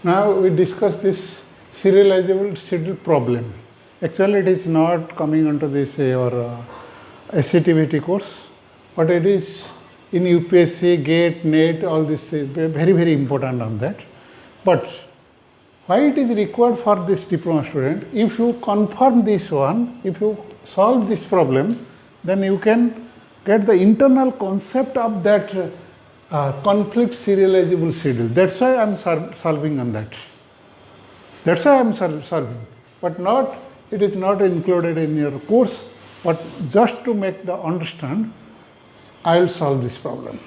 Now we discuss this serializable schedule problem. Actually, it is not coming into this your SCTVT course, but it is in UPSC, GATE, NET, all this very important on that. But why it is required for this diploma student? If you confirm this one, if you solve this problem, then you can get the internal concept of that conflict serializable schedule. That's why I am solving on that. That's why I am solving. But not, it is not included in your course, but just to make the understand, I will solve this problem.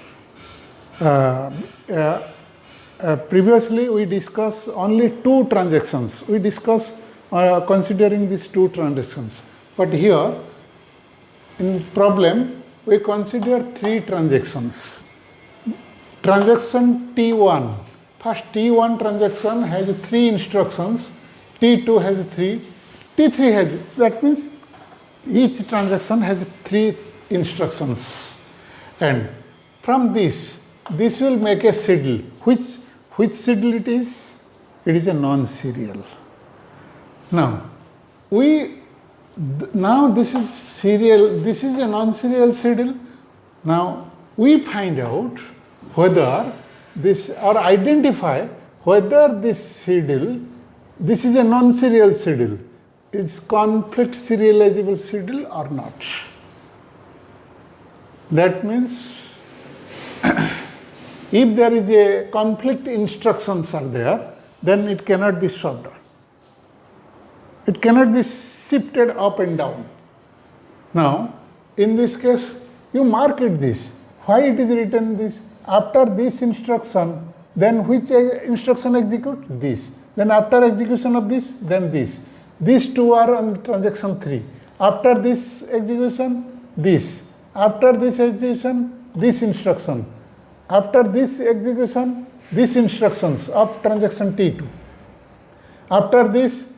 Previously, we discussed only 2 transactions. We discussed considering these 2 transactions. But here, in problem, we consider 3 transactions. Transaction T1. First, T1 transaction has 3 instructions. T2 has 3. T3 has, that means each transaction has 3 instructions. And from this will make a schedule. Which schedule it is? It is a non-serial. Now this is serial, this is a non-serial schedule. Now we find out whether this, or identify whether this schedule, this is a non-serial schedule, is conflict serializable schedule or not. That means if there is a conflict instructions are there, then it cannot be swapped. It cannot be shifted up and down. Now, in this case, you mark it this. Why it is written this? After this instruction, then which instruction execute? This. Then after execution of this, then this. These 2 are on transaction 3. After this execution, this. After this execution, this instruction. After this execution, these instructions of transaction T2. After this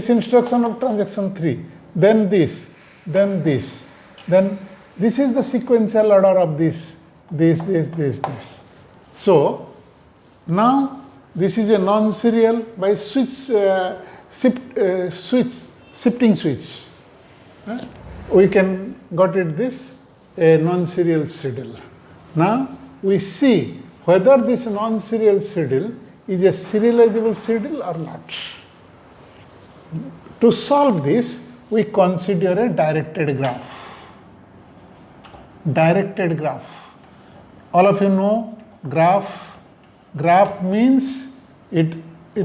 instruction of transaction 3. Then this. Then this. Then this is the sequential order of this. So now this is a non-serial by shifting switch. We can got it this a non-serial schedule. Now we see whether this non-serial schedule is a serializable schedule or not. To solve this, we consider a directed graph. Directed graph. All of you know graph. Graph means it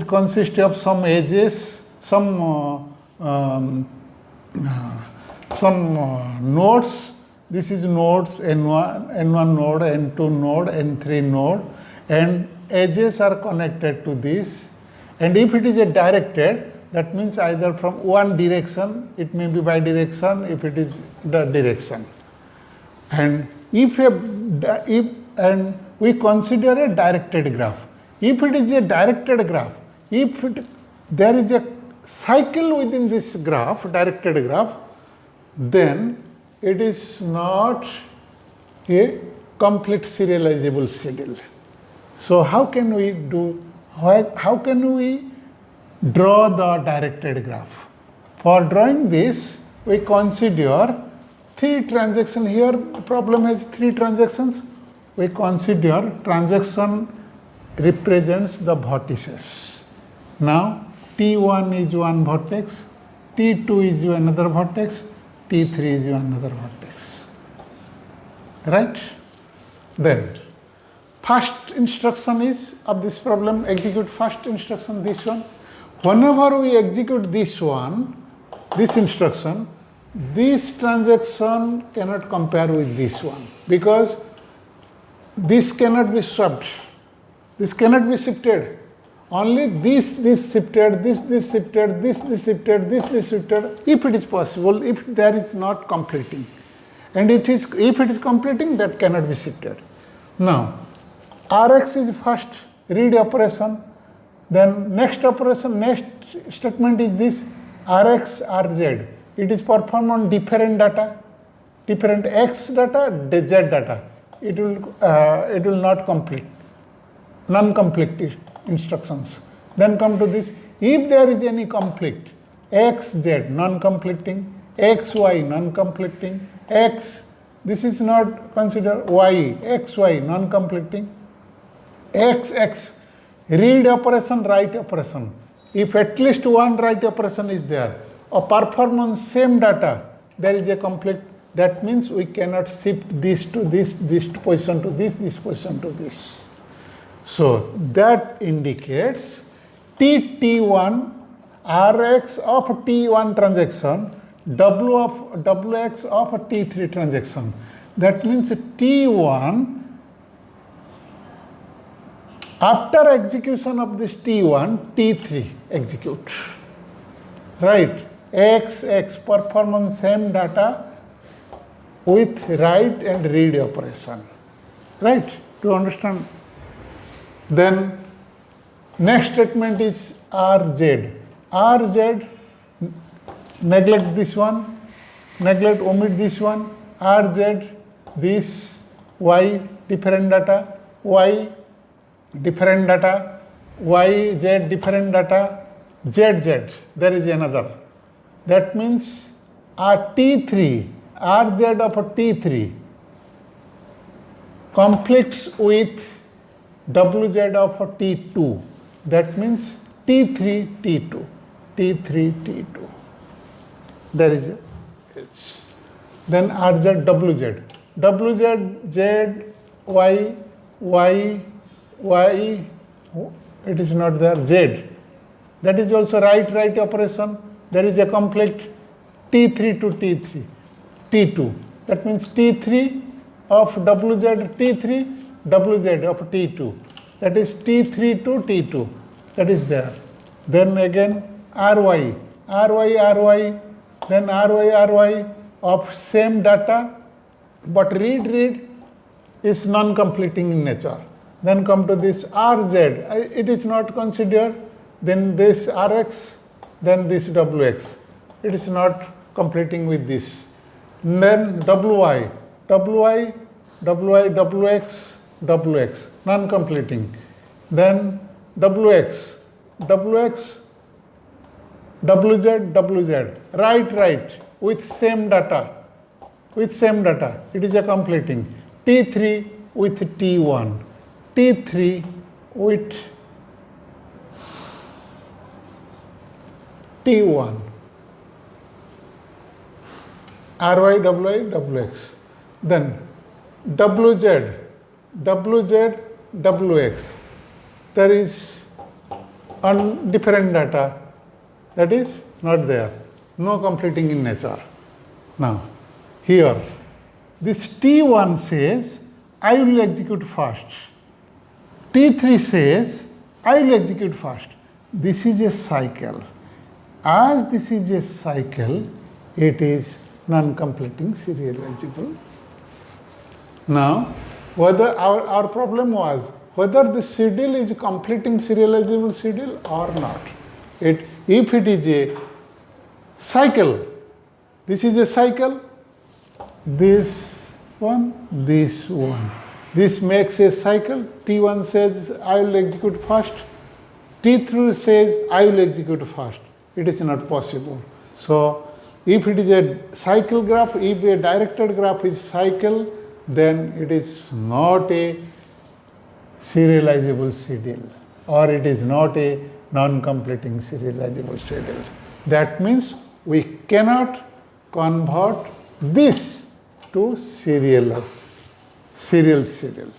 consists of some edges, some nodes. This is nodes N1 node, N2 node, N3 node, and edges are connected to this. And if it is a directed, that means either from one direction, it may be bidirection if it is the direction. And and we consider a directed graph. If it is a directed graph, there is a cycle within this graph, directed graph, then it is not a complete serializable schedule. So how can we draw the directed graph? For drawing this, we consider 3 transactions. Here the problem has 3 transactions. We consider transaction represents the vertices. Now T1 is one vertex, T2 is another vertex, T3 is another vertex. Right? Then first instruction is of this problem, execute first instruction, this one. Whenever we execute this one, this instruction, this transaction cannot compare with this one because this cannot be swapped. This cannot be shifted. Only this shifted, this shifted, this shifted, this shifted, if it is possible, if there is not completing. And if it is completing, that cannot be shifted. Now, Rx is first read operation, then next operation, next statement is this Rx, Rz. It is performed on different data, different X data, Z data. It will not complete, non-complete. instructions. Then come to this, if there is any conflict, xz non-conflicting, xy non-conflicting, x, this is not considered y, xy non-conflicting, xx, read operation, write operation. If at least one write operation is there, or perform on same data, there is a conflict. That means we cannot shift this to this position to this position to this. So that indicates T1 Rx of T1 transaction, Wx of T3 transaction. That means T1, after execution of this T1, T3 execute. Right? X perform on same data with write and read operation. Right? To understand. Then next statement is RZ. RZ, neglect this one, omit this one. RZ, this, Y, different data, Y, different data, YZ, different data, ZZ, there is another. That means T3, RZ of T3 conflicts with WZ of T2. That means T3, T2, T3, T2. There is a. Then RZ, WZ. WZ, Z, Y, it is not there, Z. That is also write operation. There is a conflict T3 to T3, T2. That means T3 of WZ, T3, WZ of T2. That is T3 to T2. That is there. Then again RY, then RY of same data, but read is non-completing in nature. Then come to this RZ, it is not considered. Then this Rx, then this Wx. It is not completing with this. And then WY, Wx, non-completing. Then WX, WZ, write with same data. It is a completing. T3 with T1, T3 with T1, RY, Wx. Then WZ, Wx. There is on different data, that is not there, no completing in nature. Now, here, this T1 says, I will execute first. T3 says, I will execute first. This is a cycle. As this is a cycle, it is non-completing serializable. Now, whether our problem was whether the schedule is completing serializable schedule or not. If it is a cycle, this is a cycle, this one, this one. This makes a cycle. T1 says, I will execute first. T3 says, I will execute first. It is not possible. So, if it is a cycle graph, if a directed graph is cycle, then it is not a serializable schedule, or it is not a non-completing serializable schedule. That means we cannot convert this to serial schedule.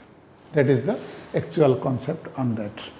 That is the actual concept on that.